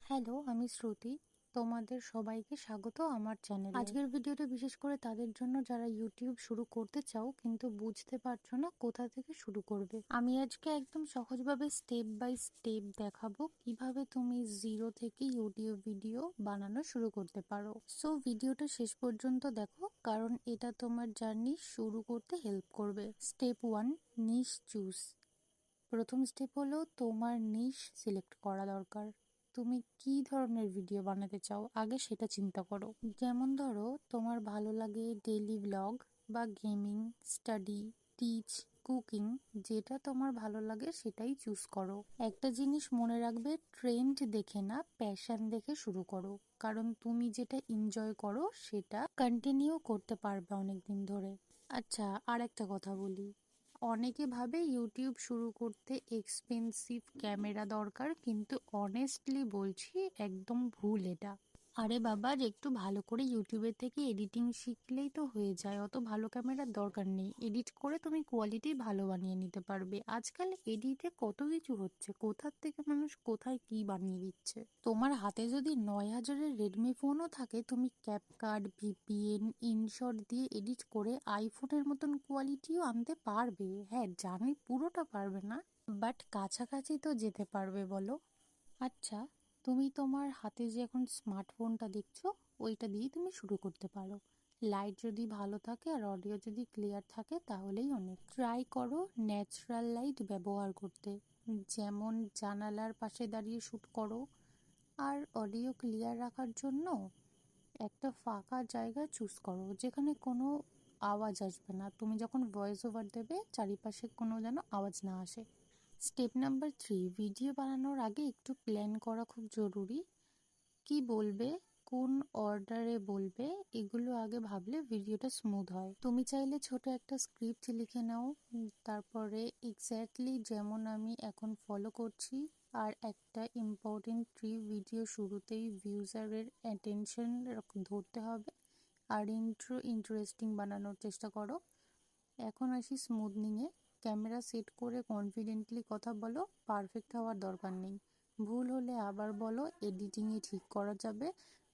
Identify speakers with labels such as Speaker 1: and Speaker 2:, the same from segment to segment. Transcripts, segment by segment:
Speaker 1: Hello, আমি শ্রুতি। তোমাদের সবাইকে স্বাগত আমার চ্যানেলে। আজকের ভিডিওটা বিশেষ করে তাদের জন্য যারা ইউটিউব শুরু করতে চাও কিন্তু বুঝতে পারছো না কোথা থেকে শুরু করবে। আমি আজকে একদম সহজভাবে স্টেপ বাই স্টেপ দেখাবো কিভাবে তুমি জিরো থেকে ইউটিউব ভিডিও বানানো শুরু করতে পারো। সো ভিডিওটা শেষ পর্যন্ত দেখো, কারণ এটা তোমার জার্নি শুরু করতে হেল্প করবে। স্টেপ 1, নিশ চুজ। প্রথম স্টেপ হলো তোমার নিশ সিলেক্ট করা দরকার। তুমি কি ধরনের ভিডিও বানাতে চাও আগে সেটা চিন্তা করো। যেমন ধরো তোমার ভালো লাগে ডেইলি ব্লগ বা গেমিং, স্টাডি, টিচ, কুকিং, যেটা তোমার ভালো লাগে সেটাই চুজ করো। একটা জিনিস মনে রাখবে, ট্রেন্ড দেখে না, প্যাশন দেখে শুরু করো, কারণ তুমি যেটা এনজয় করো সেটা কন্টিনিউ করতে পারবে অনেকদিন ধরে। আচ্ছা, আর একটা কথা বলি, অনেকে ভাবে ইউটিউব শুরু করতে এক্সপেন্সিভ ক্যামেরা দরকার, কিন্তু অনেস্টলি বলছি একদম ভুল এটা। আরে বাবা, একটু ভালো করে ইউটিউবের থেকে এডিটিং শিখলেই তো হয়ে যায়, অত ভালো ক্যামেরার দরকার নেই। এডিট করে তুমি কোয়ালিটি ভালো বানিয়ে নিতে পারবে। আজকাল এডিটে কত কিছু হচ্ছে, কোথার থেকে মানুষ কোথায় কি বানিয়ে দিচ্ছে। তোমার হাতে যদি 9,000-এর রেডমি ফোনও থাকে, তুমি ক্যাপকাট, ভিপিএন, ইনশট দিয়ে এডিট করে আইফোনের মতন কোয়ালিটিও আনতে পারবে। হ্যাঁ জানি পুরোটা পারবে না, বাট কাছাকাছি তো যেতে পারবে, বলো। আচ্ছা, তুমি তোমার হাতে যে এখন স্মার্টফোনটা দেখছো ওইটা দিয়েই তুমি শুরু করতে পারো। লাইট যদি ভালো থাকে আর অডিও যদি ক্লিয়ার থাকে তাহলেই অনেক। ট্রাই করো ন্যাচারাল লাইট ব্যবহার করতে, যেমন জানালার পাশে দাঁড়িয়ে শ্যুট করো। আর অডিও ক্লিয়ার রাখার জন্য একটা ফাঁকা জায়গা চুজ করো যেখানে কোনো আওয়াজ আসবে না। তুমি যখন ভয়েস ওভার দেবে চারিপাশে কোনো যেন আওয়াজ না আসে। স্টেপ নাম্বার 3, ভিডিও বানানোর আগে একটু প্ল্যান করা খুব জরুরি। কি বলবে, কোন অর্ডারে বলবে, এগুলো আগে ভাবলে ভিডিওটা স্মুথ হয়। তুমি চাইলে ছোট একটা স্ক্রিপ্ট লিখে নাও, তারপরে এক্স্যাক্টলি যেমন আমি এখন ফলো করছি। আর একটা ইম্পর্টেন্ট ভিডিও শুরুতেই ভিউজারের অ্যাটেনশন ধরতে হবে। আর ইন্টারেস্টিং বানানোর চেষ্টা করো। এখন আসি স্মুথনিংয়ে। ক্যামেরা সেট করে কনফিডেন্টলি কথা বলো, পারফেক্ট হওয়ার দরকার নেই। ভুল হলে আবার বলো, এডিটিংয়ে ঠিক করা যাবে।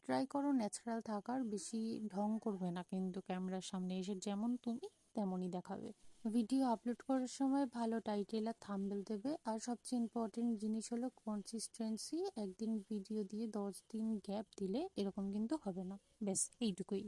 Speaker 1: ট্রাই করো ন্যাচারাল থাকার, বেশি ঢং করবে না কিন্তু ক্যামেরার সামনে এসে, যেমন তুমি তেমনই দেখাবে। ভিডিও আপলোড করার সময় ভালো টাইটেল আর থাম্বনেল দেবে। আর সবচেয়ে ইম্পর্টেন্ট জিনিস হলো কনসিস্টেন্সি। একদিন ভিডিও দিয়ে 10 দিন গ্যাপ দিলে এরকম কিন্তু হবে না। ব্যাস এইটুকুই।